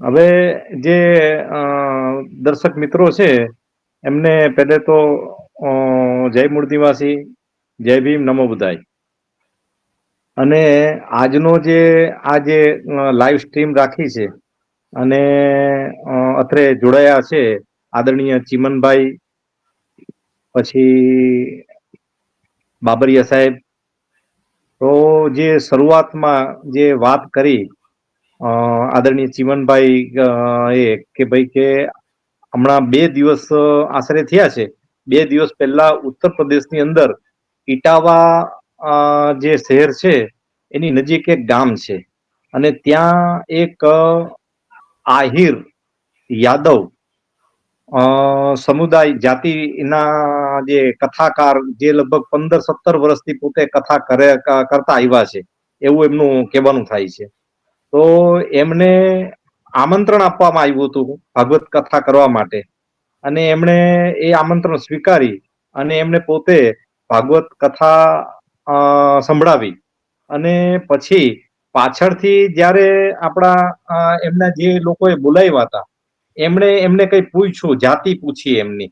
હવે જે અ, દર્શક મિત્રો છે એમને પહેલે તો જય મૂળ નિવાસી, જય ભીમ, નમો બુધાય. અને આજનો જે આ જે લાઈવ સ્ટ્રીમ રાખી છે અને અત્રે જોડાયા છે આદરણીય ચીમનભાઈ, પછી બાબરિયા સાહેબ. તો જે શરૂઆતમાં જે વાત કરી આદરણીય ચીમનભાઈ એ કે ભાઈ કે હમણાં 2 દિવસ આશરે થયા છે. 2 દિવસ પહેલા ઉત્તર પ્રદેશની અંદર ઇટાવા જે શહેર છે એની નજીક એક ગામ છે અને ત્યાં એક આહિર યાદવ સમુદાય જાતિના જે કથાકાર જે લગભગ 15-17 વર્ષથી પોતે કથા કરતા આવ્યા છે એવું એમનું કહેવાનું થાય છે. તો એમને આમંત્રણ આપવામાં આવ્યું હતું ભાગવત કથા કરવા માટે અને એમણે એ આમંત્રણ સ્વીકારી અને એમને પોતે ભાગવત કથા સંભળાવી અને પછી પાછળથી જ્યારે આપણા એમના જે લોકોએ બોલાવ્યા હતા એમણે એમને કઈ પૂછ્યું, જાતિ પૂછી એમની.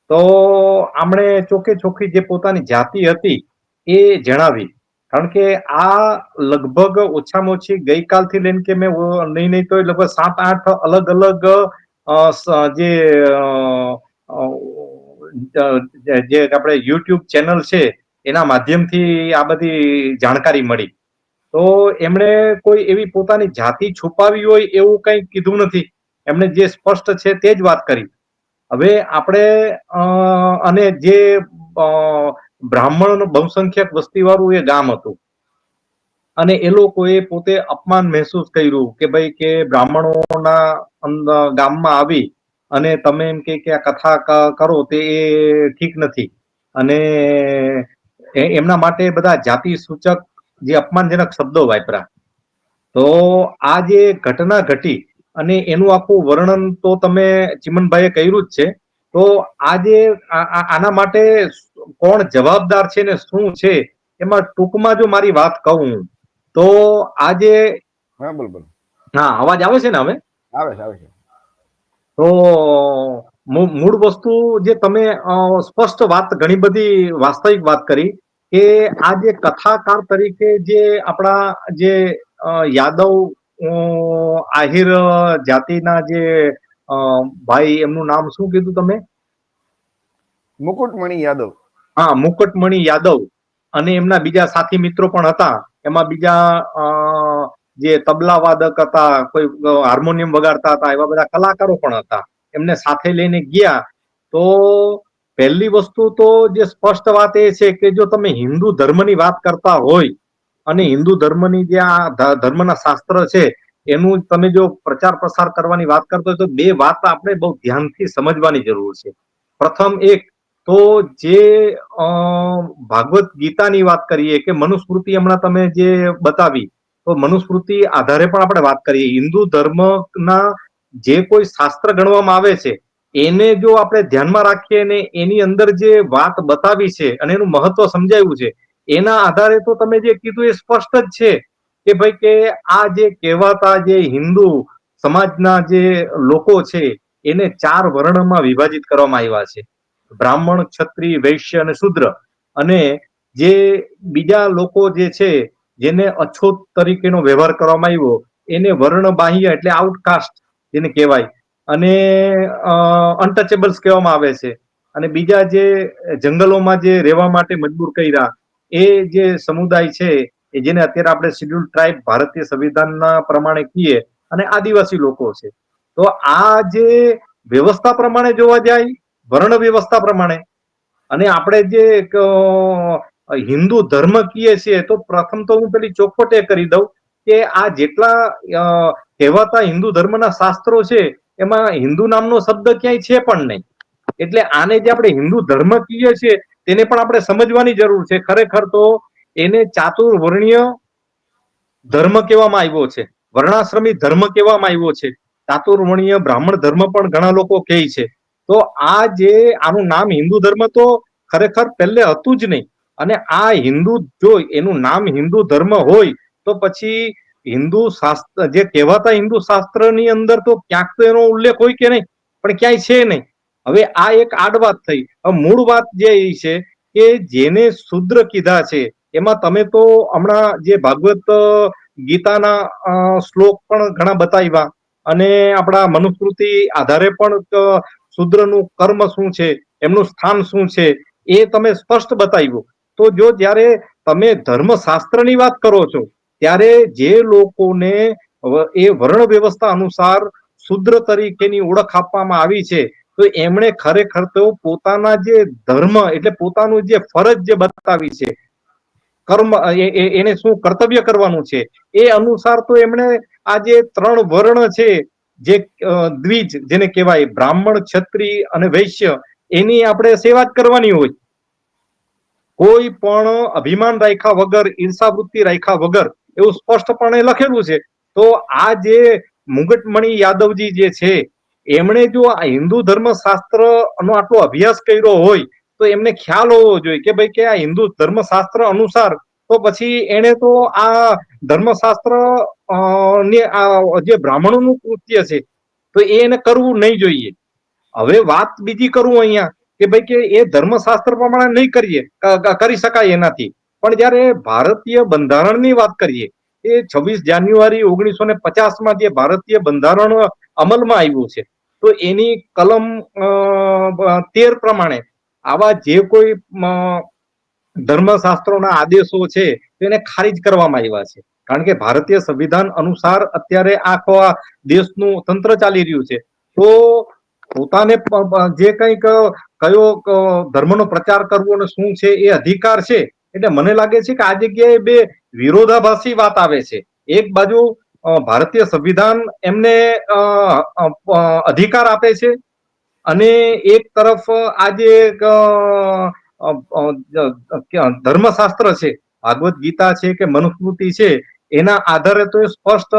તો આમણે ચોખે ચોખ્ખી જે પોતાની જાતિ હતી એ જણાવી. કારણ કે આ લગભગ ઓછામાં ઓછી ગઈકાલથી લઈને કે મેં નહીં તો લગભગ 7-8 અલગ અલગ જે જે આપણે યુટ્યુબ ચેનલ છે એના માધ્યમથી આ બધી જાણકારી મળી. તો એમણે કોઈ એવી પોતાની જાતિ છુપાવી હોય એવું કંઈ કીધું નથી. એમણે જે સ્પષ્ટ છે તે જ વાત કરી. હવે આપણે અને જે બ્રાહ્મણ બહુસંખ્યક વસ્તીવાળું એ ગામ હતું અને એ લોકોએ પોતે અપમાન મહેસૂસ કર્યું કે ભાઈ કે બ્રાહ્મણોના ગામમાં આવી અને તમે એમ કે આ કથા કરો તે એ ઠીક નથી. અને એમના માટે બધા જાતિ સૂચક જે અપમાનજનક શબ્દો વાપર્યા. તો આ જે ઘટના ઘટી અને એનું આખું વર્ણન તો તમે ચિમનભાઈએ કર્યું જ છે. તો આજે આના માટે કોણ જવાબદાર છે ને શું છે એમાં ટૂંકમાં જો મારી વાત કહું તો આજે હા બોલ. હા, અવાજ આવે છે ને હવે? આવે છે. તો મૂળ વસ્તુ જે તમે સ્પષ્ટ વાત ઘણી બધી વાસ્તવિક વાત કરી કે આ જે કથાકાર તરીકે જે આપણા જે યાદવ આહિર જાતિના જે ભાઈ, એમનું નામ શું કીધું તમે? મુકુટમણિ યાદવ. હા, મુકુટમણિ યાદવ અને એમના બીજા સાથી મિત્રો પણ હતા. એમાં બીજા જે તબલા વાદક હતા, કોઈ હાર્મોનિયમ વગાડતા હતા, એવા બધા કલાકારો પણ હતા. એમને સાથે લઈને ગયા તો પહેલી વસ્તુ તો જે સ્પષ્ટ વાત એ છે કે જો તમે હિન્દુ ધર્મની વાત કરતા હોય અને હિન્દુ ધર્મની જે આ ધર્મના શાસ્ત્ર છે એનું તમે જો પ્રચાર પ્રસાર કરવાની વાત કરતો હોય તો બે વાત આપણે બહુ ધ્યાનથી સમજવાની જરૂર છે. પ્રથમ એક તો જે ભાગવત ગીતાની વાત કરીએ કે મનુસ્મૃતિ હમણાં તમે જે બતાવી તો મનુસ્મૃતિ આધારે પણ આપણે વાત કરીએ. હિન્દુ ધર્મના જે કોઈ શાસ્ત્ર ગણવામાં આવે છે એને જો આપણે ધ્યાનમાં રાખીએ ને એની અંદર જે વાત બતાવી છે અને એનું મહત્વ સમજાવ્યું છે એના આધારે તો તમે જે કીધું એ સ્પષ્ટ જ છે કે ભાઈ કે આ જે કહેવાતા જે હિન્દુ સમાજના જે લોકો છે એને 4 વર્ણમાં વિભાજિત કરવામાં આવ્યા છે: બ્રાહ્મણ, ક્ષત્રિય, વૈશ્ય અને શુદ્ર. અને જે બીજા લોકો જે છે જેને અછૂત તરીકેનો વ્યવહાર કરવામાં આવ્યો એને વર્ણ બાહ્ય એટલે આઉટકાસ્ટ જેને કહેવાય અને અનટચેબલ્સ કહેવામાં આવે છે. અને બીજા જે જંગલોમાં જે રહેવા માટે મજબૂર કર્યા એ જે સમુદાય છે જેને અત્યારે આપણે શિડ્યુલ ટ્રાઇબ ભારતીય સંવિધાનના પ્રમાણે કહીએ અને આદિવાસી લોકો છે. તો આ જે વ્યવસ્થા પ્રમાણે જોવા જાય, વર્ણ વ્યવસ્થા પ્રમાણે, અને આપણે જે હિન્દુ ધર્મ કહીએ છીએ તો પ્રથમ તો હું પેલી ચોખવટ એ કરી દઉં કે આ જેટલા કહેવાતા હિન્દુ ધર્મના શાસ્ત્રો છે એમાં હિન્દુ નામનો શબ્દ ક્યાંય છે પણ નહીં. એટલે આને જે આપણે હિન્દુ ધર્મ કહીએ છીએ તેને પણ આપણે સમજવાની જરૂર છે. ખરેખર તો એને ચાતુર્વર્ણ્ય ધર્મ કહેવામાં આવ્યો છે, વર્ણાશ્રમી ધર્મ કહેવામાં આવ્યો છે, ચાતુર્વર્ણ્ય બ્રાહ્મણ ધર્મ પણ ઘણા લોકો કહે છે. તો આ જે આનું નામ હિન્દુ ધર્મ તો ખરેખર પહેલે હતું જ નહીં. અને આ હિન્દુ જો એનું નામ હિન્દુ ધર્મ હોય તો પછી હિન્દુ શાસ્ત્ર જે કહેવાતા હિન્દુ શાસ્ત્રની અંદર તો ક્યાંક તો એનો ઉલ્લેખ હોય કે નહીં, પણ ક્યાંય છે નહીં. હવે આ એક આડ વાત થઈ. મૂળ વાત જે છે કે જેને શુદ્ર કીધા છે એમાં તમે તો હમણાં જે ભાગવત ગીતાના શ્લોક પણ ઘણા બતાવ્યા, અને આપણા મનુસ્મૃતિ આધારે પણ શુદ્રનું કર્મ શું છે, એમનું સ્થાન શું છે, એ તમે સ્પષ્ટ બતાવ્યું. તો જો જ્યારે તમે ધર્મશાસ્ત્રની વાત કરો છો ત્યારે જે લોકોને એ વર્ણ વ્યવસ્થા અનુસાર શુદ્ર તરીકેની ઓળખ આપવામાં આવી છે, તો એમણે ખરેખર તો પોતાના જે ધર્મ એટલે પોતાનું જે ફરજ જે બતાવી છે, કર્મ એને શું કર્તવ્ય કરવાનું છે, એ અનુસાર તો એમણે આ જે 3 વર્ણ છે, જે દ્વિજ જેને કહેવાય બ્રાહ્મણ, ક્ષત્રિય અને વૈશ્ય, એની આપણે સેવા જ કરવાની હોય. કોઈ પણ અભિમાન રાખ્યા વગર, ઈર્ષાવૃત્તિ રાખ્યા વગર, એવું સ્પષ્ટપણે લખેલું છે. તો આ જે મુગટમણી યાદવજી જે છે, એમણે જો આ હિન્દુ ધર્મશાસ્ત્ર નો આટલો અભ્યાસ કર્યો હોય તો એમને ખ્યાલ હોવો જોઈએ કે ભાઈ કે આ હિન્દુ ધર્મશાસ્ત્ર અનુસાર તો પછી એને તો આ ધર્મશાસ્ત્ર ને આ જે બ્રાહ્મણોનું કૃત્ય છે તો એને કરવું નહીં જોઈએ. હવે વાત બીજી કરું અહીંયા કે ભાઈ કે એ ધર્મશાસ્ત્ર પ્રમાણે નહીં કરી શકાય એનાથી, પણ જયારે ભારતીય બંધારણની વાત કરીએ, એ 26 જાન્યુઆરી 1950માં જે ભારતીય બંધારણ અમલમાં આવ્યું છે, તો એની કલમ 13 પ્રમાણે આવા જે કોઈ ધર્મશાસ્ત્રોના આદેશો છે તેને ખારીજ કરવામાં આવ્યા છે. કારણ કે ભારતીય સંવિધાન અનુસાર અત્યારે આખો આ દેશનું તંત્ર ચાલી રહ્યું છે. તો પોતાને જે કંઈક કયો ધર્મનો પ્રચાર કરવો અને શું છે એ અધિકાર છે. એટલે મને લાગે છે કે આ જગ્યાએ બે વિરોધાભાસી વાત આવે છે. એક બાજુ ભારતીય સંવિધાન એમને અધિકાર આપે છે, અને એક તરફ આજે ધર્મશાસ્ત્ર છે, ભાગવત ગીતા છે કે મનુસ્મૃતિ છે, એના આધારે તો સ્પષ્ટ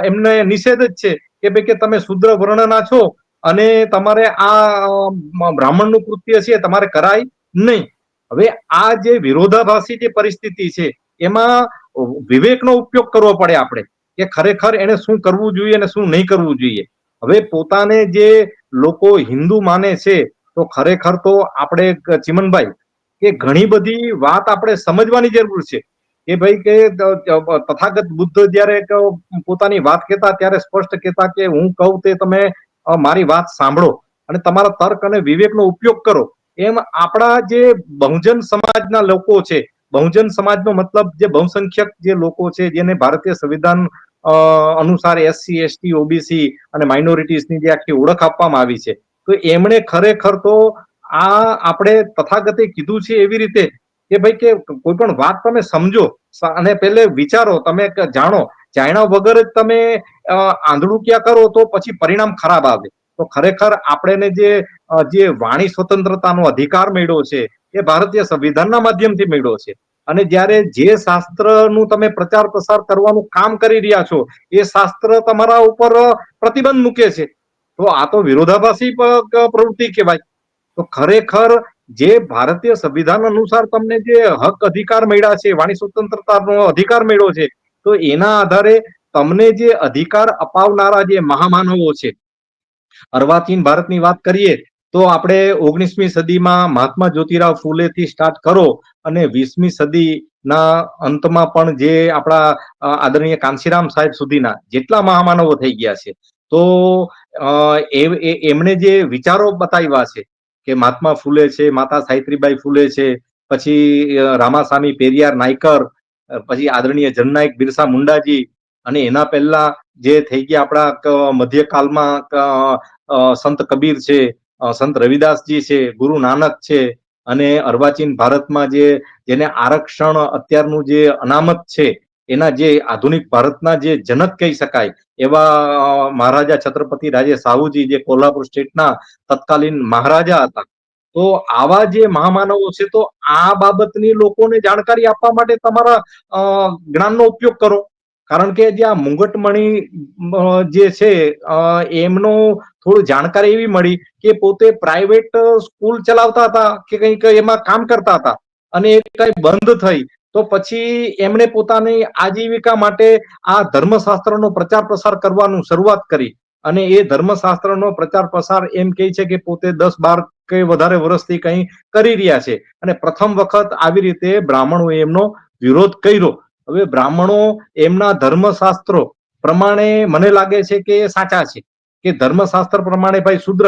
એમને નિષેધ જ છે કે ભાઈ કે તમે શુદ્ર વર્ણના છો અને તમારે આ બ્રાહ્મણનું કૃત્ય છે તમારે કરાય નહીં. હવે આ જે વિરોધાભાસી જે પરિસ્થિતિ છે એમાં વિવેકનો ઉપયોગ કરવો પડે આપણે કે ખરેખર એને શું કરવું જોઈએ અને શું નહીં કરવું જોઈએ. હવે પોતાને જે લોકો હિન્દુ માને છે તો ખરેખર તો આપણે ચિમનભાઈ કે ઘણી બધી વાત આપણે સમજવાની જરૂર છે કે ભાઈ કે તથાગત બુદ્ધ જયારે પોતાની વાત કહેતા ત્યારે સ્પષ્ટ કહેતા કે હું કહું તે તમે મારી વાત સાંભળો અને તમારા તર્ક અને વિવેકનો ઉપયોગ કરો. એમ આપણા જે બહુજન સમાજના લોકો છે, બહુજન સમાજનો મતલબ જે બહુસંખ્યક જે લોકો છે જેને ભારતીય સંવિધાન અનુસાર SC, ST, OBC અને માઇનોરિટીઝની જે આખી ઓળખ આપવામાં આવી છે, તો એમણે ખરેખર તો આ આપણે તથાગતે કીધું છે એવી રીતે કે ભાઈ કે કોઈ પણ વાત તમે સમજો અને પહેલે વિચારો, તમે જાણો, જાણ્યા વગર જ તમે આંધળું ક્યાં કરો તો પછી પરિણામ ખરાબ આવે. તો ખરેખર આપણે જે વાણી સ્વતંત્રતાનો અધિકાર મળ્યો છે એ ભારતીય સંવિધાનના માધ્યમથી મળ્યો છે. અને જ્યારે જે શાસ્ત્રનું તમે પ્રચાર પ્રસાર કરવાનું કામ કરી રહ્યા છો એ શાસ્ત્ર તમારા ઉપર પ્રતિબંધ મૂકે છે, તો આ તો વિરોધાભાસી પ્રવૃત્તિ કહેવાય. તો ખરેખર જે ભારતીય સંવિધાન અનુસાર તમને જે હક અધિકાર મળ્યા છે, વાણી સ્વતંત્રતાનો અધિકાર મળ્યો છે, તો એના આધારે તમને જે અધિકાર અપાવનારા જે મહામાનવો છે, અર્વાચીન ભારતની વાત કરીએ તો આપણે 19મી સદીમાં મહાત્મા જ્યોતિરાવ ફૂલેથી સ્ટાર્ટ કરો અને 20મી સદીના અંતમાં પણ જે આપણા આદરણીય કાંશીરામ સાહેબ સુધીના જેટલા મહામાનવો થઈ ગયા છે, તો એમણે જે વિચારો બતાવ્યા છે કે મહાત્મા ફૂલે છે, માતા સાવિત્રીબાઈ ફૂલે છે, પછી રામાસામી પેરિયાર નાયકર, પછી આદરણીય જનનાયક બિરસા મુંડાજી, અને એના પહેલા જે થઈ ગયા આપણા મધ્યકાલમાં સંત કબીર છે, સંત રવિદાસજી છે, ગુરુ નાનક છે, અને અર્વાચીન ભારતમાં જેને આરક્ષણ અત્યારનું જે અનામત છે એના જે આધુનિક ભારતના જે જનક કહી શકાય એવા મહારાજા છત્રપતિ રાજે સાહુજી, જે કોલ્હાપુર સ્ટેટના તત્કાલીન મહારાજા હતા. તો આવા જે મહામાનવો છે, તો આ બાબતની લોકોને જાણકારી આપવા માટે તમારા જ્ઞાનનો ઉપયોગ કરો. કારણ કે જે આ મુગટમણી જે છે એમનો થોડું જાણકારી એવી મળી કે પોતે પ્રાઇવેટ સ્કૂલ ચલાવતા હતા કે કંઈક એમાં કામ કરતા હતા, અને એ કઈ બંધ થઈ તો પછી એમણે પોતાની આજીવિકા માટે આ ધર્મશાસ્ત્રનો પ્રચાર પ્રસાર કરવાનું શરૂઆત કરી. અને એ ધર્મશાસ્ત્રનો પ્રચાર પ્રસાર એમ કહે છે કે પોતે 10-12 કે વધારે વર્ષથી કંઈ કરી રહ્યા છે. અને પ્રથમ વખત આવી રીતે બ્રાહ્મણોએ એમનો વિરોધ કર્યો. હવે બ્રાહ્મણો એમના ધર્મશાસ્ત્રો પ્રમાણે મને લાગે છે કે એ સાચા છે, કે ધર્મશાસ્ત્ર પ્રમાણે ભાઈ શુદ્ર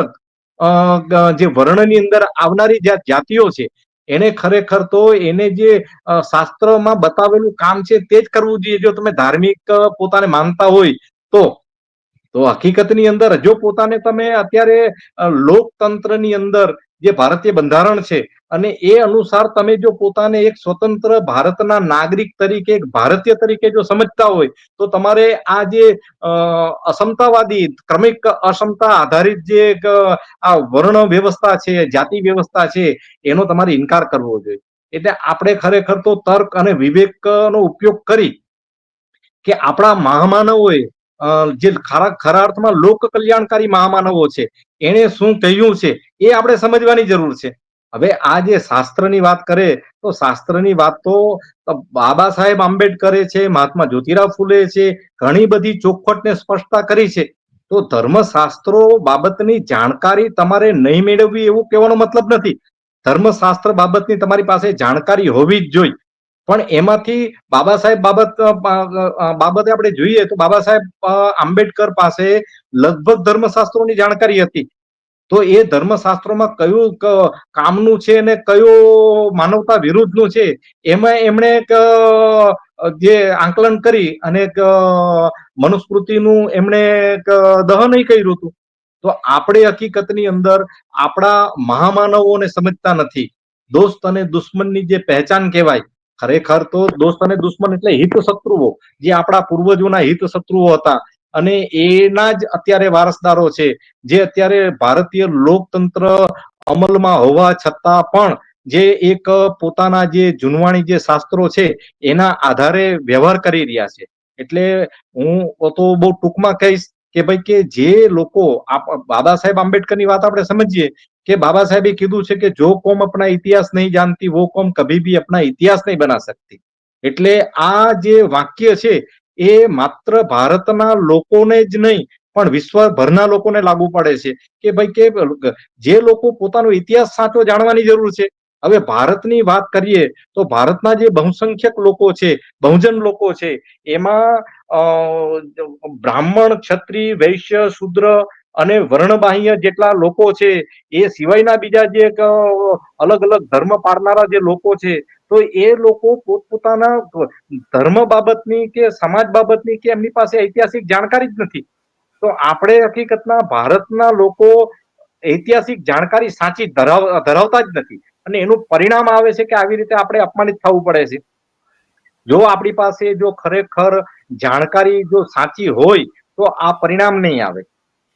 જે વર્ણની અંદર આવનારી જાતિઓ છે એને ખરેખર તો એને જે શાસ્ત્રમાં બતાવેલું કામ છે તે જ કરવું જોઈએ. જો તમે ધાર્મિક પોતાને માનતા હોય તો હકીકતની અંદર જો પોતાને તમે અત્યારે લોકતંત્રની અંદર જે ભારતીય બંધારણ છે અને એ અનુસાર તમે જો પોતાને એક સ્વતંત્ર ભારતના નાગરિક તરીકે, એક ભારતીય તરીકે જો સમજતા હોય તો તમારે આ જે અસમતાવાદી ક્રમિક અસમતા આધારિત જે આ વર્ણ વ્યવસ્થા છે, જાતિ વ્યવસ્થા છે, એનો તમારે ઇનકાર કરવો જોઈએ. એટલે આપણે ખરેખર તો તર્ક અને વિવેકનો ઉપયોગ કરી કે આપણા મહામાનવોએ જે ખરા અર્થમાં લોક કલ્યાણકારી મહામાનવો છે એને શું કહ્યું છે એ આપણે સમજવાની જરૂર છે. હવે આ જે શાસ્ત્રની વાત કરે તો શાસ્ત્રની વાત તો બાબા સાહેબ આંબેડકરે છે, મહાત્મા જ્યોતિરાવ ફૂલે છે, ઘણી બધી ચોખવટ ને સ્પષ્ટતા કરી છે. તો ધર્મશાસ્ત્રો બાબતની જાણકારી તમારે નહીં મેળવવી એવું કહેવાનો મતલબ નથી. ધર્મશાસ્ત્ર બાબતની તમારી પાસે જાણકારી હોવી જ જોઈએ. પણ એમાંથી બાબા સાહેબ બાબતે આપણે જોઈએ તો બાબા સાહેબ આંબેડકર પાસે લગભગ ધર્મશાસ્ત્રોની જાણકારી હતી. તો એ ધર્મશાસ્ત્રોમાં કયું કામનું છે અને કયું માનવતા વિરુદ્ધનું છે એમાં એમણે જે આંકલન કરી અને મનુસ્મૃતિનું એમણે દહન કર્યું હતું. તો આપણે હકીકતની અંદર આપણા મહામાનવોને સમજતા નથી. દોસ્ત અને દુશ્મનની જે પહેચાન કહેવાય, ખરેખર તો દોસ્ત અને દુશ્મન એટલે હિત શત્રુઓ, જે આપણા પૂર્વજોના હિત શત્રુઓ હતા અને એના જ અત્યારે વારસદારો છે, જે અત્યારે ભારતીય લોકતંત્ર અમલમાં હોવા છતાં પણ જે એક પોતાના જે જૂનવાણી જે શાસ્ત્રો છે એના આધારે વ્યવહાર કરી રહ્યા છે. એટલે હું તો બહુ ટૂંકમાં કહીશ કે ભાઈ કે જે લોકો બાબા સાહેબ આંબેડકરની વાત આપણે સમજીએ કે બાબા સાહેબે કીધું છે કે જો કોમ अपना इतिहास नहीं जानती वो कौम कभी भी अपना इतिहास नहीं बना सकती. એટલે આ જે વાક્ય છે એ માત્ર ભારતના લોકોને જ નહીં પણ વિશ્વભરના લોકોને લાગુ પડે છે કે ભાઈ કે જે લોકો પોતાનો ઇતિહાસ સાચો જાણવાની જરૂર છે. હવે ભારતની વાત કરીએ તો ભારતના જે બહુસંખ્યક લોકો છે, બહુજન લોકો છે, એમાં બ્રાહ્મણ, ક્ષત્રિય, વૈશ્ય, શૂદ્ર અને વર્ણબાહ્ય જેટલા લોકો છે એ સિવાયના બીજા જે અલગ અલગ ધર્મ પાળનારા જે લોકો છે તો એ લોકો પોતપોતાના ધર્મ બાબતની કે સમાજ બાબતની કે એમની પાસે ઐતિહાસિક જાણકારી જ નથી. તો આપણે હકીકતના ભારતના લોકો ઐતિહાસિક જાણકારી સાચી ધરાવતા જ નથી અને એનું પરિણામ આવે છે કે આવી રીતે આપણે અપમાનિત થવું પડે છે. જો આપણી પાસે જો ખરેખર જાણકારી જો સાચી હોય તો આ પરિણામ નહીં આવે.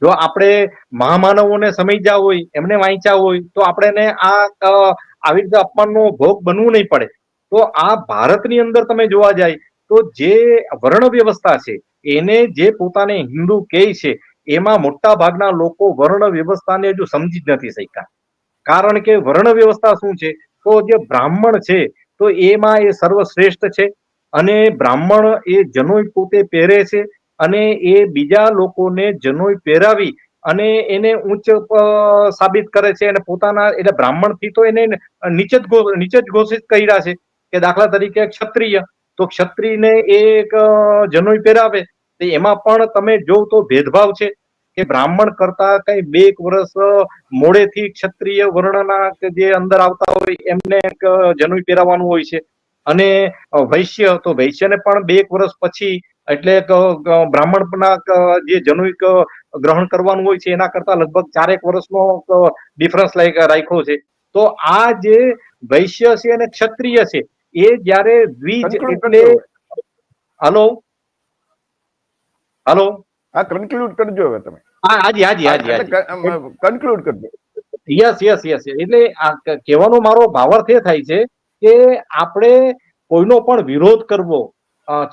જો આપણે મહામાનવોને સમજ્યા હોય, એમને વાંચ્યા હોય તો આપણે આવી રીતે અપમાનનો ભોગ બનવું નહીં પડે. તો આ ભારતની અંદર તમે જોવા જાય તો જે વર્ણ વ્યવસ્થા છે એને જે પોતાને હિન્દુ કહે છે એમાં મોટા ભાગના લોકો વર્ણ વ્યવસ્થાને હજુ સમજી જ નથી શક્યા. કારણ કે વર્ણ વ્યવસ્થા શું છે તો જે બ્રાહ્મણ છે તો એમાં એ સર્વશ્રેષ્ઠ છે અને બ્રાહ્મણ એ જનોઈ પોતે પહેરે છે અને એ બીજા લોકોને જનોઈ પહેરાવી અને એને ઉચ્ચ સાબિત કરે છે અને પોતાના એટલે બ્રાહ્મણથી તો એને નીચે જ ઘોષિત કર્યા છે કે દાખલા તરીકે ક્ષત્રિય, તો ક્ષત્રિયને એક જનોઈ પહેરાવે તો એમાં પણ તમે જોવ તો ભેદભાવ છે કે બ્રાહ્મણ કરતા કઈ 2 વર્ષ મોડેથી ક્ષત્રિય વર્ણના જે અંદર આવતા હોય એમને જનોઈ પહેરાવવાનું હોય છે. અને વૈશ્ય તો વૈશ્યને પણ 2 વર્ષ પછી એટલે બ્રાહ્મણના જે જનોઈ ગ્રહણ કરવાનું હોય છે એના કરતા લગભગ 4 વર્ષનો ડિફરન્સ રાખ્યો છે. તો આ જે વૈશ્ય છે અને ક્ષત્રિય છે એ જયારે દ્વિજ એટલે હલો હલો હા, કન્ક્લુડ કરજો હવે તમે. હાજી હાજી હાજી હાજી કન્ક્લુડ કરજો. Yes yes yes. એટલે કહેવાનો મારો ભાવાર્થ એ થાય છે કે આપણે કોઈનો પણ વિરોધ કરવો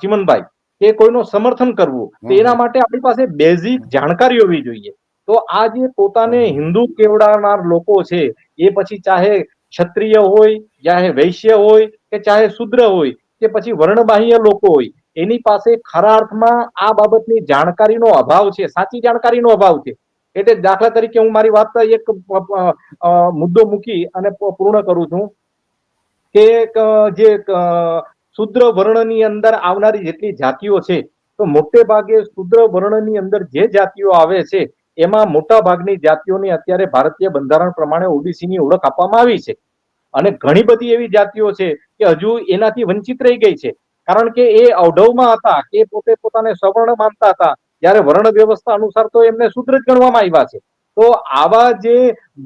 ચિમનભાઈ કે કોઈનો સમર્થન કરવું તો એના માટે આપણી પાસે બેઝિક જાણકારી હોવી જોઈએ. તો આ જે પોતાને હિન્દુ કેવડાવનાર લોકો છે એ પછી ચાહે ક્ષત્રિય હોય, ચાહે વૈશ્ય હોય કે ચાહે શુદ્ર હોય, કે પછી વર્ણબાહ્ય લોકો હોય, એની પાસે ખરા અર્થમાં આ બાબતની જાણકારીનો અભાવ છે, સાચી જાણકારીનો અભાવ છે. એટલે દાખલા તરીકે હું મારી વાત એક મુદ્દો મૂકી અને પૂર્ણ કરું છું કે જે શુદ્ર વર્ણની અંદર આવનારી જેટલી જાતિઓ છે, તો મોટે ભાગે શુદ્ર વર્ણની અંદર જે જાતિઓ આવે છે એમાં મોટા ભાગની જાતિઓની અત્યારે ભારતીય બંધારણ પ્રમાણે ઓબીસીની ઓળખ આપવામાં આવી છે. અને ઘણી બધી એવી જાતિઓ છે કે હજુ એનાથી વંચિત રહી ગઈ છે, કારણ કે એ અવઢવમાં હતા, કે પોતે પોતાને સવર્ણ માનતા હતા, જ્યારે વર્ણ વ્યવસ્થા અનુસાર તો એમને શૂદ્ર જ ગણવામાં આવ્યા છે. તો આવા જે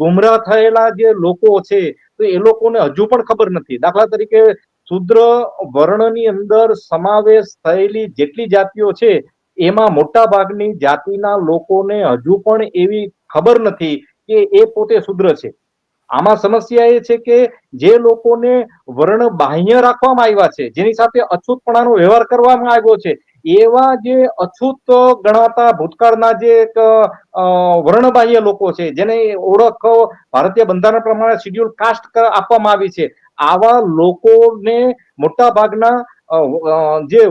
ગુમરાહ થયેલા જે લોકો છે, તો એ લોકોને હજુ પણ ખબર નથી. દાખલા તરીકે શૂદ્ર વર્ણની અંદર સમાવેશ થયેલી જેટલી જાતિઓ છે એમાં મોટા ભાગની જાતિના લોકોને હજુ પણ એવી ખબર નથી કે એ પોતે શૂદ્ર છે. આમાં સમસ્યા એ છે કે જે લોકોને વર્ણ બાહ્ય રાખવામાં આવ્યા છે, જેની સાથે અછૂતપણાનો વ્યવહાર કરવામાં આવ્યો છે, એવા જે અછૂત ગણાતા ભૂતકાળના જે વર્ણબાહ્ય લોકો છે, જેને ઓળખ ભારતીય બંધારણ પ્રમાણે શિડ્યુલ કાસ્ટ આપવામાં આવી છે, આવા લોકોને મોટા ભાગના જે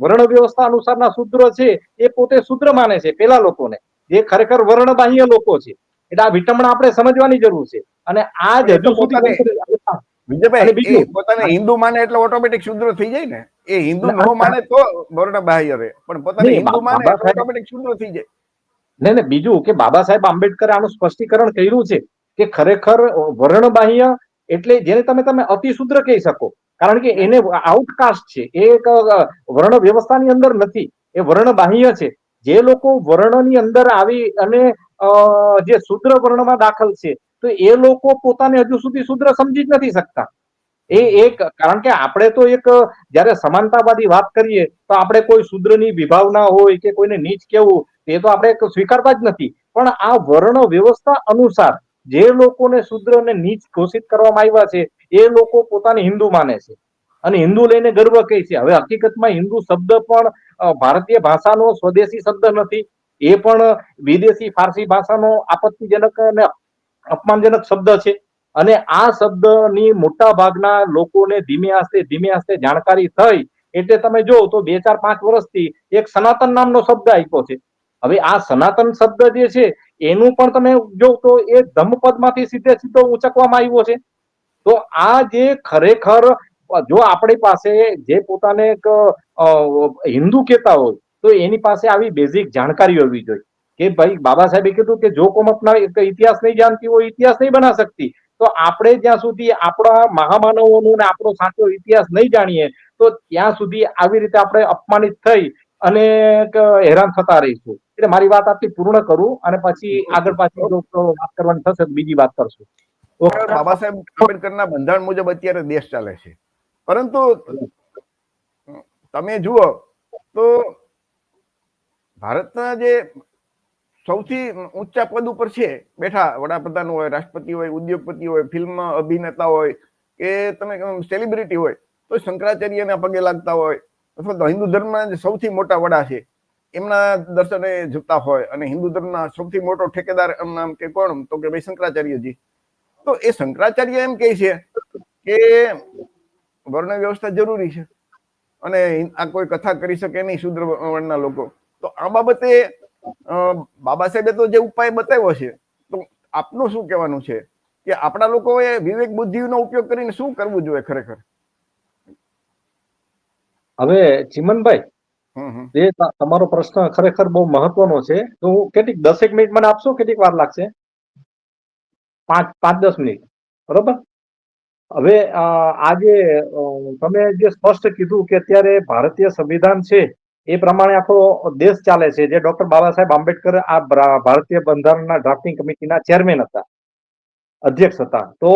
વર્ણ વ્યવસ્થા અનુસારના શૂદ્ર છે એ પોતે શૂદ્ર માને છે પેલા લોકોને, જે ખરેખર વર્ણબાહ્ય લોકો છે. એટલે આ વિટમણા આપણે સમજવાની જરૂર છે. અને આ પણ જ એ તો હજુ સુધી પોતાને અને વિજયભાઈ, એ બીજું પોતાને હિન્દુ માને એટલે ઓટોમેટિક શૂદ્ર થઈ જાય ને. એ હિન્દુ અને ન માને તો વર્ણ બાહ્ય રહે, પણ પોતાને નહીં, હિન્દુ માને બાબા એટલે સાહેબ, ઓટોમેટિક શૂદ્ર થઈ જાય. ને બીજું કે બાબા સાહેબ આંબેડકરે આનું સ્પષ્ટીકરણ કર્યું છે કે ખરેખર વર્ણબાહ્ય એટલે જેને તમે અતિશૂદ્ર કહી શકો, કારણ કે એને આઉટકાસ્ટ છે, એ એક વર્ણ વ્યવસ્થાની અંદર નથી, એ વર્ણબાહ્ય છે. જે લોકો વર્ણની અંદર આવી અને જે શૂદ્ર વર્ણમાં દાખલ છે, તો એ લોકો પોતાને હજુ સુધી શૂદ્ર સમજી જ નથી શકતા. એ એક કારણ કે આપણે તો એક જયારે સમાનતાવાદી વાત કરીએ તો આપણે કોઈ શૂદ્રની વિભાવના હોય કે કોઈને નીચ કેવું એ તો આપણે સ્વીકારતા જ નથી. પણ આ વર્ણ વ્યવસ્થા અનુસાર જે લોકોને શૂદ્ર અને નીચ ઘોષિત કરવામાં આવ્યા છે એ લોકો પોતાને હિન્દુ માને છે અને હિન્દુ લઈને ગર્વ કહે છે. હવે હકીકતમાં હિન્દુ શબ્દ પણ ભારતીય ભાષાનો સ્વદેશી શબ્દ નથી, એ પણ વિદેશી ફારસી ભાષાનો આપત્તિજનક અને અપમાનજનક શબ્દ છે. અને આ શબ્દની મોટા ભાગના લોકોને ધીમે આસ્તે જાણકારી થઈ, એટલે તમે જો તો 2-4-5 વર્ષથી એક સનાતન નામનો શબ્દ આપ્યો છે. હવે આ સનાતન શબ્દ જે છે એનું પણ તમે જો તો એ ધમ્મપદમાંથી સીધો ઉંચકવામાં આવ્યો છે. તો આ જે ખરેખર જો આપણી પાસે જે પોતાને એક હિન્દુ કહેતા હોય તો એની પાસે આવી બેઝિક જાણકારી હોવી જોઈએ કે ભાઈ બાબા સાહેબે કીધું કે જો કોમ अपना ઇતિહાસ નહીં જાણતી હોય ઇતિહાસ નહીં બના सकती. તો આપણે જ્યાં સુધી આપણા મહામાનવોનું ને આપણો સાચો ઇતિહાસ નહીં જાણીએ તો ત્યાં સુધી આવી રીતે આપણે અપમાનિત થઈ અને હેરાન થતા રહીશું. એટલે મારી વાત આપથી પૂર્ણ કરું અને પછી આગળ પાછી જો વાત કરવાની થશે તો બીજી વાત કરશું. બાબા સાહેબ આંબેડકરના બંધારણ મુજબ અત્યારે દેશ ચાલે છે, પરંતુ તમે જુઓ તો ભારતના જે સૌથી ઊંચા પદ ઉપર છે બેઠા, વડાપ્રધાન હોય, રાષ્ટ્રપતિ હોય, ઉદ્યોગપતિ હોય, ફિલ્મ અભિનેતા હોય કે તમે સેલિબ્રિટી હોય, તો શંકરાચાર્યના પગે લાગતા હોય અથવા તો હિન્દુ ધર્મના સૌથી મોટા વડા છે એમના દર્શને જતા હોય, અને હિન્દુ ધર્મના સૌથી મોટો ઠેકેદાર નામ કે કોણ, તો કે ભાઈ શંકરાચાર્યજી. તો એ શંકરાચાર્ય એમ કહે છે કે વર્ણ વ્યવસ્થા જરૂરી છે અને આ કોઈ કથા કરી શકે નહીં શૂદ્ર વર્ણના લોકો. તો આ બાબતે બાબા સાહેબે તો જે ઉપાય બતાવ્યો છે, તો આપનું શું કહેવાનું છે કે આપણા લોકોએ વિવેક બુદ્ધિનો ઉપયોગ કરીને શું કરવું જોઈએ ખરેખર? હવે ચિમનભાઈ, એ તમારો પ્રશ્ન ખરેખર બહુ મહત્વનો છે. તો હું કેટલીક 10 મિનિટ મને આપશો? કેટલીક વાર લાગશે? 5-10 મિનિટ, બરોબર? હવે આજે તમે જે સ્પષ્ટ કીધું કે અત્યારે ભારતીય સંવિધાન છે એ પ્રમાણે આખો દેશ ચાલે છે, જે ડોક્ટર બાબા સાહેબ આંબેડકર આ ભારતીય બંધારણના ડ્રાફ્ટિંગ કમિટીના ચેરમેન હતા, અધ્યક્ષ હતા. તો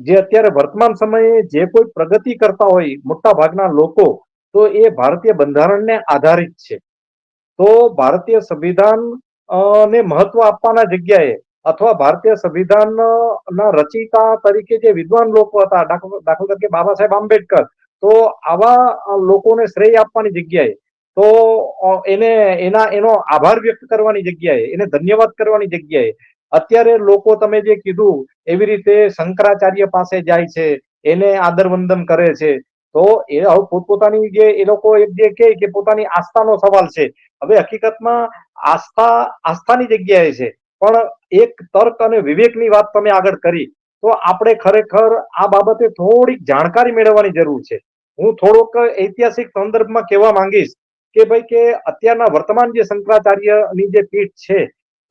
જે અત્યારે વર્તમાન સમયે જે કોઈ પ્રગતિ કરતા હોય મોટા ભાગના લોકો, તો એ ભારતીય બંધારણને આધારિત છે. તો ભારતીય સંવિધાન ને મહત્વ આપવાના જગ્યાએ અથવા ભારતીય સંવિધાન ના રચયિતા તરીકે જે વિદ્વાન લોકો હતા, દાખલા તરીકે બાબા સાહેબ આંબેડકર, તો આવા લોકોને શ્રેય આપવાની જગ્યાએ તો એનો આભાર વ્યક્ત કરવાની જગ્યાએ, એને ધન્યવાદ કરવાની જગ્યાએ અત્યારે લોકો તમે જે કીધું એવી રીતે શંકરાચાર્ય પાસે જાય છે, એને આદર વંદન કરે છે. તો એ હવે પોતપોતાની જે એ લોકો એક જે કે પોતાની આસ્થાનો સવાલ છે. હવે હકીકતમાં આસ્થાની જગ્યાએ છે, પણ એક તર્ક અને વિવેકની વાત તમે આગળ કરી, તો આપણે ખરેખર આ બાબતે થોડીક જાણકારી મેળવવાની જરૂર છે. હું થોડોક ઐતિહાસિક સંદર્ભમાં કહેવા માંગીશ કે ભાઈ કે અત્યારના વર્તમાન જે શંકરાચાર્યની જે પીઠ છે,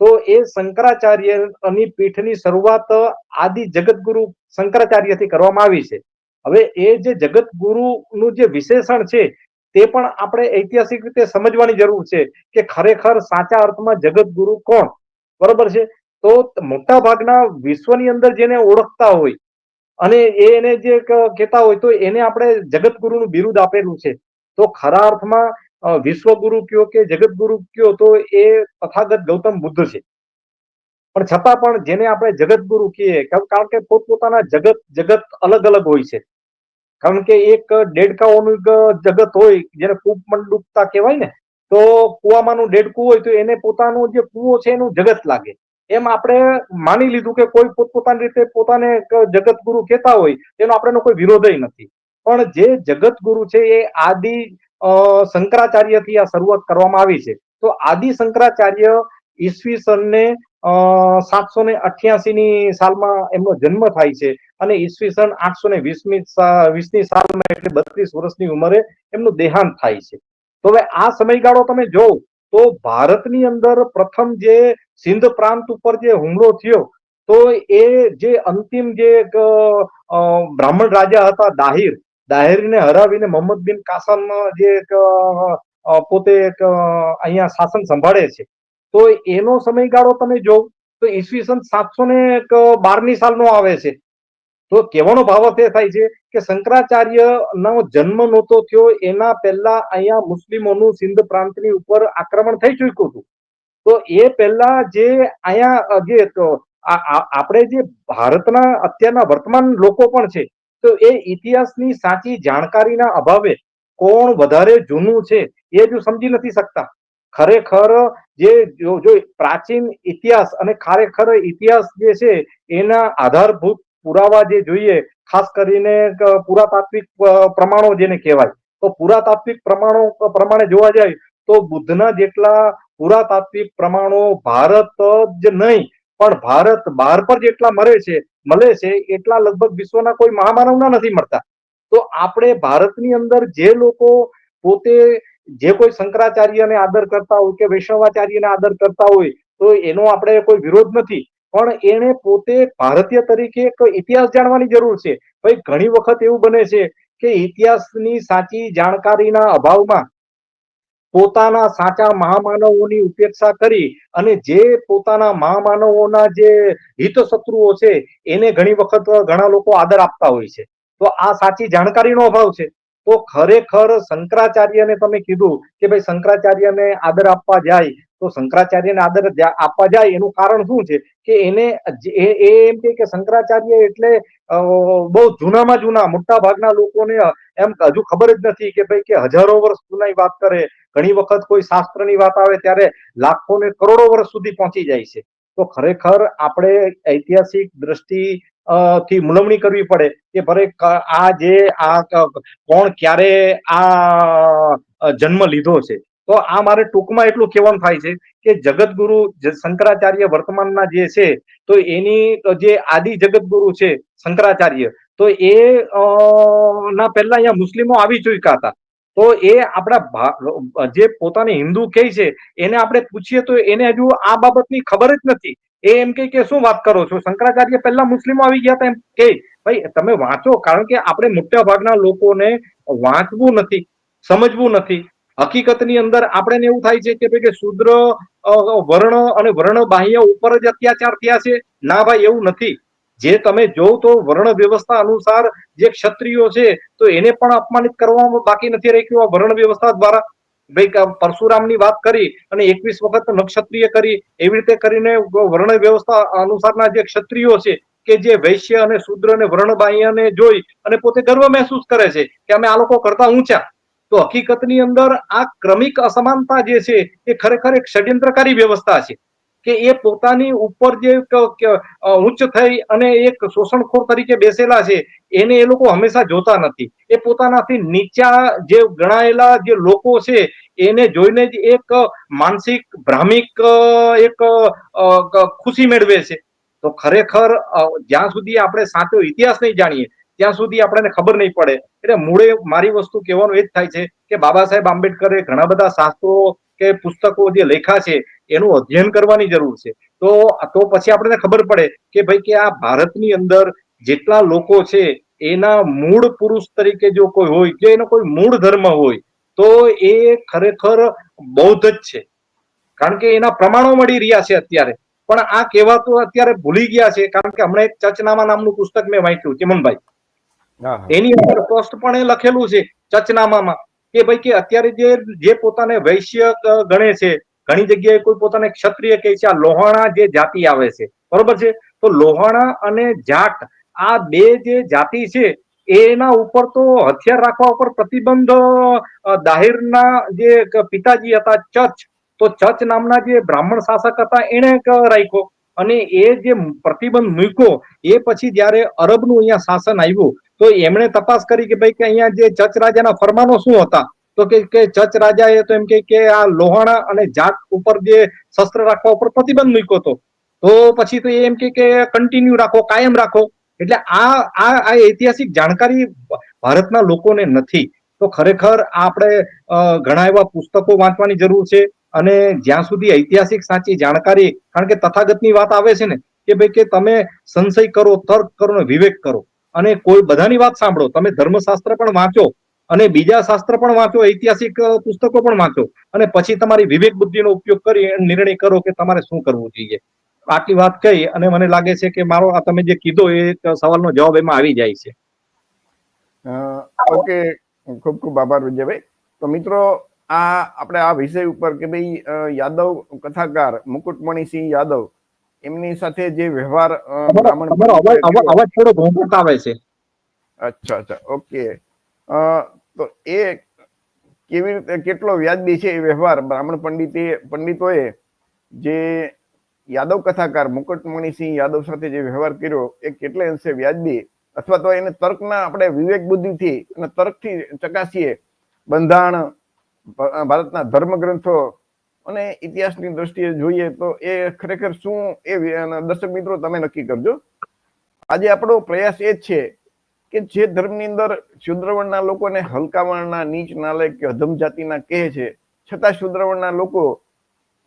તો એ શંકરાચાર્યની પીઠની શરૂઆત આદિ જગતગુરુ શંકરાચાર્યથી કરવામાં આવી છે. હવે એ જે જગતગુરુનું જે વિશેષણ છે, તે પણ આપણે ઐતિહાસિક રીતે સમજવાની જરૂર છે કે ખરેખર સાચા અર્થમાં જગતગુરુ કોણ, બરોબર છે. તો મોટા ભાગના વિશ્વની અંદર જેને ઓળખતા હોય અને એને જે કહેતા હોય, તો એને આપણે જગતગુરુનું બિરુદ આપેલું છે. તો ખરા અર્થમાં વિશ્વગુરુ કયો કે જગતગુરુ કયો, તો એ તથાગત ગૌતમ બુદ્ધ છે. પણ છતાં પણ જેને આપણે જગતગુરુ કહીએ, કારણ કે પોતપોતાના જગત અલગ અલગ હોય છે. કારણ કે એક દેડકાઓનું જગત હોય, જેને કૂપ મંડુકતા કહેવાય ને, તો કુવામાંનું દેડકું હોય તો એને પોતાનું જે કૂવો છે એનું જગત લાગે. એમ આપણે માની લીધું કે કોઈ પોતપોતાની રીતે પોતાને જગતગુરુ કહેતા હોય, એનો આપણેનો કોઈ વિરોધ નથી. પણ જે જગતગુરુ છે એ આદિ શંકરાચાર્યથી આ શરૂઆત કરવામાં આવી છે. તો આદિ શંકરાચાર્ય ઈસવીસનને 788ની સાલમાં એમનો જન્મ થાય છે અને ઈસવીસન 820ની સાલમાં એટલે 32 વર્ષની ઉંમરે એમનું દેહાંત થાય છે. તો હવે આ સમયગાળો તમે જોવો તો ભારતની અંદર પ્રથમ જે સિંધ પ્રાંત ઉપર જે હુમલો થયો, તો એ જે અંતિમ જે બ્રાહ્મણ રાજા હતા દાહિરને હરાવીને મોહમ્મદ બિન કાસમ જે પોતે અહીંયા શાસન સંભાળે છે, તો એનો સમયગાળો તમે જો તો ઈસવીસન 712ની સાલનો આવે છે. તો કહેવાનો ભાવ એ થાય છે કે શંકરાચાર્યનો જન્મ નહોતો થયો એના પહેલા અહીંયા મુસ્લિમોનું સિંધ પ્રાંતની ઉપર આક્રમણ થઈ ચૂક્યું હતું. તો એ પહેલા જે અહીંયા જે આપણે જે ભારતના અત્યારના વર્તમાન લોકો પણ છે, તો એ ઇતિહાસની સાચી જાણકારીના અભાવે કોણ વધારે જૂનું છે એ જો સમજી નથી શકતા. ખરેખર જે જો પ્રાચીન ઇતિહાસ અને ખરેખર ઇતિહાસ જે છે એના આધારભૂત પુરાવા જે જોઈએ, ખાસ કરીને પુરાતાત્વિક પ્રમાણો જેને કહેવાય, તો પુરાતાત્વિક પ્રમાણો પ્રમાણે જોવા જાય તો બુદ્ધના જેટલા પુરાતાત્વિક પ્રમાણો ભારત જ નહીં પણ ભારત બહાર પર જેટલા મળે છે એટલા લગભગ વિશ્વના કોઈ મહામાનવના નથી મળતા. તો આપણે ભારતની અંદર જે લોકો પોતે જે કોઈ શંકરાચાર્યને આદર કરતા હોય કે વૈષ્ણવાચાર્યને આદર કરતા હોય, તો એનો આપણે કોઈ વિરોધ નથી, પણ એને પોતે ભારતીય તરીકે એક ઇતિહાસ જાણવાની જરૂર છે. ભાઈ ઘણી વખત એવું બને છે કે ઇતિહાસની સાચી જાણકારીના અભાવમાં પોતાના સાચા મહામાનવોની ઉપેક્ષા કરી અને જે પોતાના મહામાનવોના જે હિતશત્રુઓ છે એને ઘણી વખત ઘણા લોકો આદર આપતા હોય છે. તો આ સાચી જાણકારીનો અભાવ છે. તો ખરેખર શંકરાચાર્યને તમે કીધું કે ભાઈ શંકરાચાર્યને આદર આપવા જાય, તો શંકરાચાર્યને આદર આપવા જાય એનું કારણ શું છે કે એને એમ કે શંકરાચાર્ય એટલે બહુ જૂનામાં જૂના, મોટા ભાગના લોકોને એમ હજુ ખબર જ નથી કે ભાઈ કે હજારો વર્ષ જૂનાની વાત કરે. ઘણી વખત કોઈ શાસ્ત્રની વાત આવે ત્યારે લાખો ને કરોડો વર્ષ સુધી પહોંચી જાય છે. તો ખરેખર આપણે ઐતિહાસિક દ્રષ્ટિ થી મૂલવણી કરવી પડે કે ભાઈ કોણ ક્યારે આ જન્મ લીધો છે. તો આ મારે ટૂંકમાં એટલું કહેવાનું થાય છે કે જગતગુરુ શંકરાચાર્ય વર્તમાનના જે છે, તો એની જે આદિ જગતગુરુ છે શંકરાચાર્ય, તો એ ના પહેલા અહીંયા મુસ્લિમો આવી ચૂક્યા હતા. તો એ આપણા જે પોતાની હિન્દુ કહે છે એને આપણે પૂછીએ તો એને હજુ આ બાબતની ખબર જ નથી. એ એમ કે શું વાત કરો છો, શંકરાચાર્ય પહેલા મુસ્લિમો આવી ગયા હતા એમ કે. ભાઈ તમે વાંચો, કારણ કે આપણે મોટા ભાગના લોકોને વાંચવું નથી, સમજવું નથી. હકીકતની અંદર આપણે એવું થાય છે કે ભાઈ કે શુદ્ર વર્ણ અને વર્ણ બાહ્ય ઉપર જ અત્યાચાર થયા છે. ના ભાઈ, એવું નથી. જે તમે જોવ તો વર્ણ વ્યવસ્થા અનુસાર જે ક્ષત્રિયો છે તો એને પણ અપમાનિત કરવામાં બાકી નથી રાખ્યું આ વર્ણ વ્યવસ્થા દ્વારા. ભાઈ પરશુરામની વાત કરી અને 21 વખત નક્ષત્રિય કરી, એવી રીતે કરીને વર્ણ વ્યવસ્થા અનુસારના જે ક્ષત્રિયો છે કે જે વૈશ્ય અને શુદ્ર અને વર્ણબાહ્યને જોઈ અને પોતે ગર્વ મહેસૂસ કરે છે કે અમે આ લોકો કરતા ઊંચા. તો હકીકતની અંદર આ ક્રમિક અસમાનતા જે છે એ ખરેખર એક ષડયંત્રકારી વ્યવસ્થા છે કે એ પોતાની ઉપર જે ઉચ્ચ થઈ અને એક શોષણખોર તરીકે બેસેલા છે એને એ લોકો હંમેશા જોતા નથી. એ પોતાનાથી નીચા જે ગણાયેલા જે લોકો છે એને જોઈને જ એક માનસિક ભ્રામિક એક ખુશી મેળવે છે. તો ખરેખર જ્યાં સુધી આપણે સાચો ઇતિહાસ નહીં જાણીએ ત્યાં સુધી આપણને ખબર નહીં પડે. એટલે મૂળે મારી વસ્તુ કહેવાનું એ જ થાય છે કે બાબા સાહેબ આંબેડકરે ઘણા બધા શાસ્ત્રો કે પુસ્તકો જે લેખા છે એનું અધ્યયન કરવાની જરૂર છે. તો પછી આપણને ખબર પડે કે ભાઈ કે આ ભારતની અંદર જેટલા લોકો છે એના મૂળ પુરુષ તરીકે જો કોઈ હોય, જો એનો કોઈ મૂળ ધર્મ હોય તો એ ખરેખર બૌદ્ધ જ છે. કારણ કે એના પ્રમાણો મળી રહ્યા છે અત્યારે. પણ આ કહેવાતો અત્યારે ભૂલી ગયા છે. કારણ કે હમણાં એક ચચનામા નામનું પુસ્તક મેં વાંચ્યું ચિમનભાઈ, એની અંદર સ્પષ્ટપણે લખેલું છે ચચનામામાં કે ભાઈ કે અત્યારે જે પોતાને વૈશ્ય ગણે છે, ઘણી જગ્યાએ કોઈ પોતાને ક્ષત્રિય કહે છે. આ લોહાણા જે જાતિ આવે છે, બરોબર છે, તો લોહાણા અને જાટ આ બે જે જાતિ છે એના ઉપર તો હથિયાર રાખવા ઉપર પ્રતિબંધ દાહિરના જે પિતાજી હતા ચચ, તો ચચ નામના જે બ્રાહ્મણ શાસક હતા એને રાખ્યો. અને એ જે પ્રતિબંધ મૂક્યો એ પછી જયારે અરબનું અહીંયા શાસન આવ્યું તો એમણે તપાસ કરી કે ભાઈ કે અહીંયા જે ચચ રાજાના ફરમાનો શું હતા. તો કે ચચ રાજા એ તો એમ કે આ લોહાણા અને જાટ ઉપર જે શસ્ત્ર રાખવા ઉપર પ્રતિબંધ મૂક્યો હતો. તો પછી તો એમ કે કન્ટિન્યુ રાખો, કાયમ રાખો. એટલે આ ઐતિહાસિક જાણકારી ભારતના લોકોને નથી. તો ખરેખર આપણે ઘણા એવા પુસ્તકો વાંચવાની જરૂર છે. અને જ્યાં સુધી ઐતિહાસિક સાચી જાણકારી, કારણ કે તથાગતની વાત આવે છે ને કે ભાઈ કે તમે સંશય કરો, તર્ક કરો ને વિવેક કરો, અને કોઈ બધાની વાત સાંભળો. તમે ધર્મશાસ્ત્ર પણ વાંચો અને બીજા શાસ્ત્ર પણ વાંચો, ઐતિહાસિક પુસ્તકો પણ વાંચો, અને પછી તમારી વિવેક બુદ્ધિનો ઉપયોગ કરી નિર્ણય કરો કે તમારે શું કરવું જોઈએ. આટલી વાત કહી અને મને લાગે છે કે મારો આ તમે જે કીધો એ સવાલનો જવાબ એમાં આવી જાય છે. ઓકે, ખૂબ ખૂબ આભાર વિજયભાઈ. તો મિત્રો, આપણે આ વિષય ઉપર કે ભાઈ યાદવ કથાકાર મુકુટમણિસિંહ યાદવ એમની સાથે જે વ્યવહાર અવાજ થોડો ઘોંઘાટ આવે છે. અચ્છા, ઓકે. તો એ કેવી રીતે, કેટલો વ્યાજબી છે એ વ્યવહાર બ્રાહ્મણ પંડિતોએ જે યાદવ કથાકાર મુકુટમણિસિંહ યાદવ સાથે જે વ્યવહાર કર્યો એ કેટલે અંશે વ્યાજબી, અથવા તો એને તર્કના આપણે વિવેક બુદ્ધિથી અને તર્કથી ચકાસીએ, બંધારણ, ભારતના ધર્મગ્રંથો અને ઇતિહાસની દ્રષ્ટિએ જોઈએ તો એ ખરેખર શું એ દર્શક મિત્રો તમે નક્કી કરજો. આજે આપણો પ્રયાસ એ જ છે કે જે ધર્મની અંદર શુદ્રવર્ણના લોકોને હલકા વર્ણના, નીચ નાલાયક કે અધમ જાતિના કહે છે, છતાં શુદ્રવર્ણના લોકો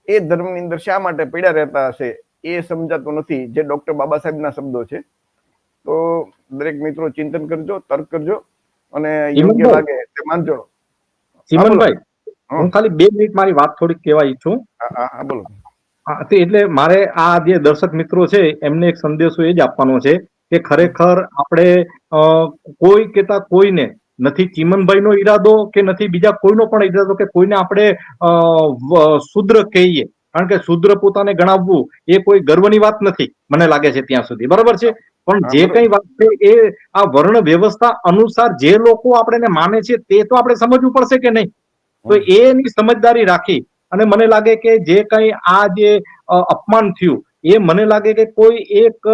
એ ધર્મની અંદર શા માટે પડ્યા રહેતા હશે એ સમજાતું નથી, જે ડોક્ટર બાબા સાહેબના શબ્દો છે. તો દરેક મિત્રો ચિંતન કરજો, તર્ક કરજો અને યોગ્ય લાગે તે માનજો. ચિમનભાઈ, હું ખાલી 2 મિનિટ મારી વાત થોડીક કહેવા ઈચ્છું. હા, બોલો. એટલે મારે આ જે દર્શક મિત્રો છે એમને એક સંદેશો એ જ આપવાનો છે કે ખરેખર આપણે કોઈ કેતા કોઈને નથી, ચિમનભાઈનો ઈરાદો કે નથી બીજા કોઈનો પણ ઈરાદો કે કોઈને આપણે શુદ્ર કહીએ. કારણ કે શુદ્ર પોતાને ગણાવવું એ કોઈ ગર્વની વાત નથી, મને લાગે છે ત્યાં સુધી, બરાબર છે. પણ જે કઈ વાત છે એ આ વર્ણ વ્યવસ્થા અનુસાર જે લોકો આપણે માને છે તે તો આપણે સમજવું પડશે કે નહીં. તો એની સમજદારી રાખી અને મને લાગે કે જે કઈ આ જે અપમાન થયું એ મને લાગે કે કોઈ એક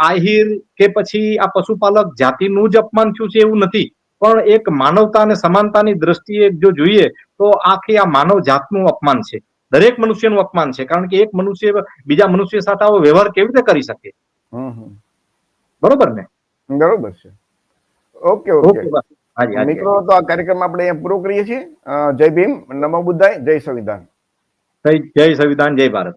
આહિર કે પછી આ પશુપાલક જાતિનું જ અપમાન થયું છે એવું નથી, પણ એક માનવતા અને સમાનતાની દ્રષ્ટિએ જો જોઈએ તો આખી આ માનવ જાતનું અપમાન છે. દરેક મનુષ્યનું અપમાન છે. કારણ કે એક મનુષ્ય બીજા મનુષ્ય સાથે આવો વ્યવહાર કેવી રીતે કરી શકે? બરોબર ને? બરોબર છે. ઓકે. મિત્રો, તો આ કાર્યક્રમ આપણે અહીંયા પૂરો કરીએ છીએ. જય ભીમ, નમો બુદ્ધાય, જય સંવિધાન. જય સંવિધાન, જય ભારત.